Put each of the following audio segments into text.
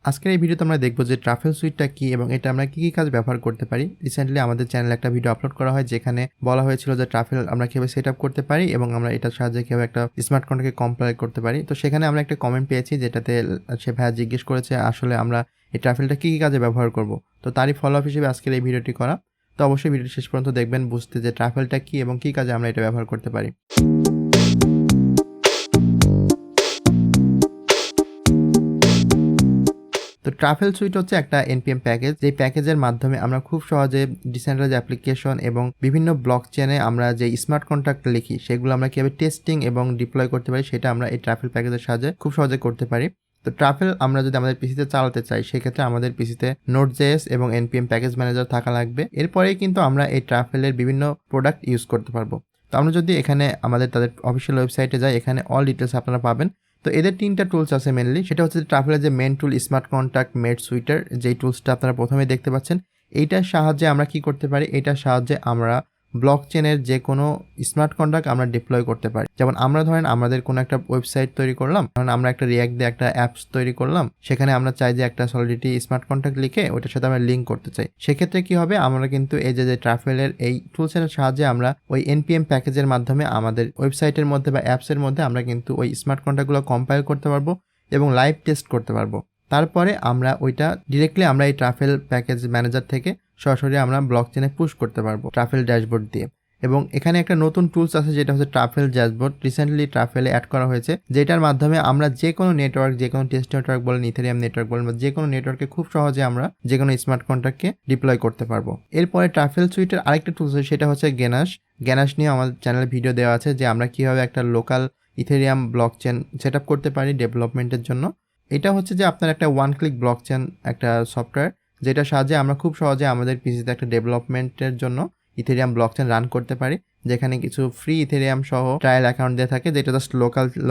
আজকের এই ভিডিওতে আমরা দেখব যে ট্রাফেল সুইটটা কি এবং এটা আমরা কি কাজে ব্যবহার করতে পারি। রিসেন্টলি আমাদের চ্যানেলে একটা ভিডিও আপলোড করা হয় যেখানে বলা হয়েছিল যে ট্রাফেল আমরা কিভাবে সেট আপ করতে পারি এবং আমরা এটার সাহায্যে কিভাবে একটা স্মার্ট কন্ট্রাক্টকে কম্পাইল করতে পারি। তো সেখানে আমরা একটা কমেন্ট পেয়েছি যেটাতে সে ভাইয়া জিজ্ঞেস করেছে আসলে আমরা এই ট্রাফেলটা কি কাজে ব্যবহার করব। তো তারই ফলো আপ হিসেবে আজকের এই ভিডিওটি করা। তো অবশ্যই ভিডিও শেষ পর্যন্ত দেখবেন বুঝতে যে ট্রাফেলটা কি এবং কি কাজে আমরা এটা ব্যবহার করতে পারি। তো ট্রাফেল সুইট হচ্ছে একটা এনপিএম প্যাকেজ, যে প্যাকেজের মাধ্যমে আমরা খুব সহজে ডিসেন্ট্রালাইজড অ্যাপ্লিকেশন এবং বিভিন্ন ব্লক চেনে আমরা যে স্মার্ট কন্ট্রাক্ট লিখি সেগুলো আমরা কিভাবে টেস্টিং এবং ডিপ্লয় করতে পারি সেটা আমরা এই ট্রাফেল প্যাকেজের সাহায্যে খুব সহজে করতে পারি। তো ট্রাফেল আমরা যদি আমাদের পিসিতে চালাতে চাই সেক্ষেত্রে আমাদের পিসিতে নোড.js এবং এনপিএম প্যাকেজ ম্যানেজার থাকা লাগবে। এরপরেই কিন্তু আমরা এই ট্রাফেলের বিভিন্ন প্রোডাক্ট ইউজ করতে পারবো। তো আমরা যদি এখানে তাদের অফিসিয়াল ওয়েবসাইটে যাই, এখানে অল ডিটেলস আপনারা পাবেন। তো এদের 3টা টুলস আছে মেনলি, সেটা হচ্ছে ট্রাফেলের যে মেন টুল স্মার্ট কন্ট্রাক্ট মেড সুইটার, যেই টুলসটা আপনারা প্রথমে দেখতে পাচ্ছেন। এইটার সাহায্যে আমরা কি করতে পারি, এইটার সাহায্যে আমরা ব্লক চেনের যে কোনো স্মার্ট কন্ট্রাক্ট আমরা ডিপ্লয় করতে পারি। যেমন আমরা ধরেন আমাদের কোনো একটা ওয়েবসাইট তৈরি করলাম, ধরেন আমরা একটা রিয়াক্ট দিয়ে একটা অ্যাপস তৈরি করলাম, সেখানে আমরা চাই যে একটা সলিডিটি স্মার্ট কন্ট্রাক্ট লিখে ওইটার সাথে আমরা লিঙ্ক করতে চাই। সেক্ষেত্রে কি হবে, আমরা কিন্তু এই যে ট্রাফেলের এই টুলসের সাহায্যে আমরা ওই এনপিএম প্যাকেজের মাধ্যমে আমাদের ওয়েবসাইটের মধ্যে বা অ্যাপসের মধ্যে আমরা কিন্তু ওই স্মার্ট কন্ট্রাক্টগুলো কম্পাইল করতে পারবো এবং লাইভ টেস্ট করতে পারবো। তারপরে আমরা ওইটা ডিরেক্টলি আমরা এই ট্রাফেল প্যাকেজ ম্যানেজার থেকে সরাসরি আমরা ব্লক চেনে পুশ করতে পারবো ট্রাফেল ড্যাশবোর্ড দিয়ে। এবং এখানে একটা নতুন টুলস আছে যেটা হচ্ছে ট্রাফেল ড্যাশবোর্ড, রিসেন্টলি ট্রাফেলে অ্যাড করা হয়েছে, যেটার মাধ্যমে আমরা যে কোনো নেটওয়ার্ক, যে কোনো টেস্ট নেটওয়ার্ক বলেন, ইথেরিয়াম নেটওয়ার্ক বলেন, বা যে কোনো নেটওয়ার্কে খুব সহজে আমরা যে কোনো স্মার্ট কন্ট্রাক্টকে ডিপ্লয় করতে পারবো। এরপরে ট্রাফেল সুইটের আরেকটা টুলস আছে, সেটা হচ্ছে গ্যানাশ নিয়ে আমাদের চ্যানেলে ভিডিও দেওয়া আছে যে আমরা কিভাবে একটা local Ethereum block chain set up করতে পারি ডেভেলপমেন্টের জন্য। এটা হচ্ছে যে আপনার একটা ওয়ান ক্লিক ব্লক চেন একটা সফটওয়্যার, যেটার সাহায্যে আমরা খুব সহজে আমাদের পিসিতে একটা ডেভেলপমেন্টের জন্য ইথেরিয়াম ব্লকচেন রান করতে পারি, যেখানে কিছু ফ্রি ইথেরিয়াম সহ ট্রায়াল অ্যাকাউন্ট দিয়ে থাকে, যেটা জাস্ট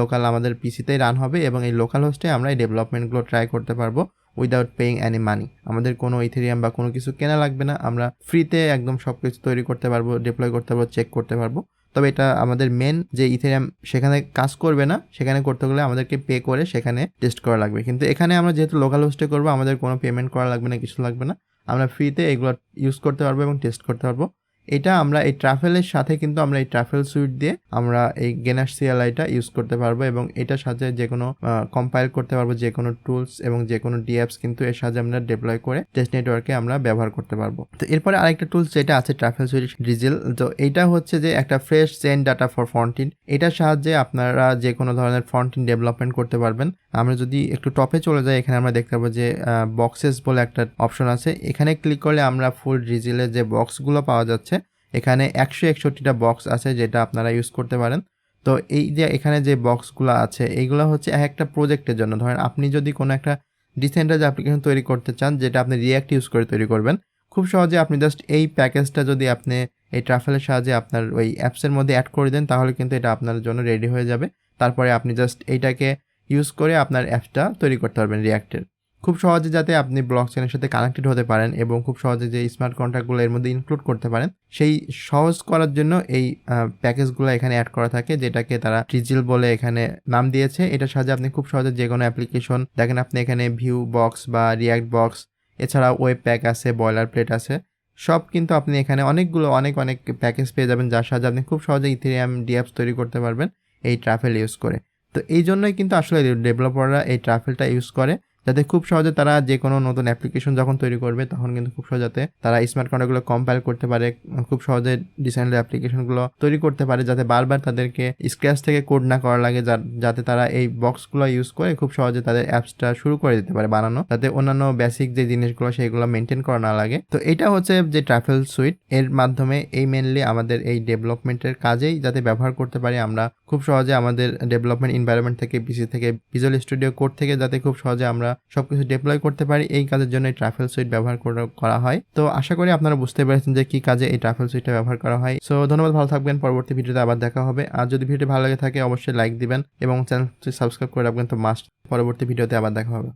লোকাল আমাদের পিসিতেই রান হবে এবং এই লোকাল হোস্টে আমরা এই ডেভেলপমেন্টগুলো ট্রাই করতে পারবো উইদাউট পেইং এনি মানি। আমাদের কোনো ইথেরিয়াম বা কোনো কিছু কেনা লাগবে না, আমরা ফ্রিতে একদম সব কিছু তৈরি করতে পারবো, ডিপ্লয় করতে পারবো, চেক করতে পারবো। তবে এটা আমাদের মেন যে ইথেরিয়াম সেখানে কাজ করবে না, সেখানে করতে গেলে আমাদেরকে পে করে সেখানে টেস্ট করা লাগবে। কিন্তু এখানে আমরা যেহেতু লোকাল হোস্টে করবো, আমাদের কোনো পেমেন্ট করা লাগবে না, কিছু লাগবে না, আমরা ফ্রিতে এগুলো ইউজ করতে পারবো এবং টেস্ট করতে পারবো। এটা আমরা এই ট্রাফেলের সাথে কিন্তু আমরা এই ট্রাফেল সুইট দিয়ে আমরা এই গেনাশ সিএলআইটা ইউজ করতে পারবো এবং এটার সাথে যে কোনো কম্পাইল করতে পারবো, যে কোনো টুলস এবং যে কোনো ডিঅ্যাপস কিন্তু এর সাথে আমরা ডিপ্লয় করে টেস্ট নেটওয়ার্কে আমরা ব্যবহার করতে পারবো। তো এরপরে আরেকটা টুলস যেটা আছে ট্রাফেল সুইট ড্রিজেল। তো এইটা হচ্ছে যে একটা ফ্রেশ চেইন ডাটা ফর ফ্রন্টিন, এটার সাহায্যে আপনারা যে কোনো ধরনের ফ্রন্টিন ডেভেলপমেন্ট করতে পারবেন। আমরা যদি একটু টপে চলে যাই, এখানে আমরা দেখতে পাবো যে বক্সেস বলে একটা অপশন আছে, এখানে ক্লিক করলে আমরা ফুল ড্রিজেলের যে বক্সগুলো পাওয়া যাচ্ছে, এখানে 161টা বক্স আছে যেটা আপনারা ইউজ করতে পারেন। তো এই যে এখানে যে বক্সগুলো আছে এইগুলো হচ্ছে এক একটা প্রজেক্টের জন্য। ধরেন আপনি যদি কোনো একটা ডিসেন্ট্রালাইজড অ্যাপ্লিকেশন তৈরি করতে চান যেটা আপনি রিয়াক্ট ইউজ করে তৈরি করবেন, খুব সহজে আপনি জাস্ট এই প্যাকেজটা যদি আপনি এই ট্রাফেলের সাহায্যে আপনার ওই অ্যাপসের মধ্যে অ্যাড করে দেন, তাহলে কিন্তু এটা আপনার জন্য রেডি হয়ে যাবে। তারপরে আপনি জাস্ট এইটাকে ইউজ করে আপনার অ্যাপসটা তৈরি করতে পারবেন রিয়াক্টের খুব সহজে, যাতে আপনি ব্লকচেনের সাথে কানেক্টেড হতে পারেন এবং খুব সহজে যে স্মার্ট কন্ট্রাক্টগুলো এর মধ্যে ইনক্লুড করতে পারেন, সেই সহজ করার জন্য এই প্যাকেজগুলো এখানে অ্যাড করা থাকে, যেটাকে তারা ড্রিজেল বলে এখানে নাম দিয়েছে। এটার সাহায্যে আপনি খুব সহজে যে কোনো অ্যাপ্লিকেশন দেখেন, আপনি এখানে ভিউ বক্স বা রিয়াক্ট বক্স, এছাড়া ওয়েব প্যাক আছে, বয়লার প্লেট আছে, সব কিন্তু আপনি এখানে অনেকগুলো অনেক প্যাকেজ পেয়ে যাবেন, যার সাহায্যে আপনি খুব সহজে ইথেরিয়াম ডিঅ্যাপস তৈরি করতে পারবেন এই ট্রাফেল ইউজ করে। তো এই জন্যই কিন্তু আসলে ডেভেলপাররা এই ট্রাফেলটা ইউজ করে, যাতে খুব সহজে তারা যে কোনো নতুন অ্যাপ্লিকেশন যখন তৈরি করবে তখন কিন্তু খুব সহজে তারা স্মার্ট কন্ট্রাক্টগুলো কম্পাইল করতে পারে, খুব সহজে ডিসেন্ট্রালাইজড অ্যাপ্লিকেশনগুলো তৈরি করতে পারে, যাতে বারবার তাদেরকে স্ক্র্যাচ থেকে কোড না করা লাগে, যাতে তারা এই বক্সগুলো ইউজ করে খুব সহজে তাদের অ্যাপসটা শুরু করে দিতে পারে বানানো, যাতে অন্যান্য বেসিক যে জিনিসগুলো সেগুলো মেনটেন করা না লাগে। তো এটা হচ্ছে যে ট্রাফেল সুইট, এর মাধ্যমে এই মেনলি আমাদের এই ডেভেলপমেন্টের কাজেই যাতে ব্যবহার করতে পারি আমরা খুব সহজে আমাদের ডেভেলপমেন্ট এনভায়রনমেন্ট থেকে, পিসি থেকে, ভিজুয়াল স্টুডিও কোড থেকে, যাতে খুব সহজে আমরা সবকিছু ডিপ্লয় করতে পারি, এই কাজের জন্য এই ট্রাফেল সুইট ব্যবহার করা হয়। তো আশা করি আপনারা বুঝতে পেরেছেন যে কি কাজে এই ট্রাফেল সুইটটা ব্যবহার করা হয়। সো ধন্যবাদ, ভালো থাকবেন, পরবর্তী ভিডিওতে আবার দেখা হবে। আর যদি ভিডিওটি ভালো লাগে থাকে অবশ্যই লাইক দিবেন এবং চ্যানেলটি সাবস্ক্রাইব করে রাখবেন। তো মাস্ট পরবর্তী ভিডিওতে আবার দেখা হবে।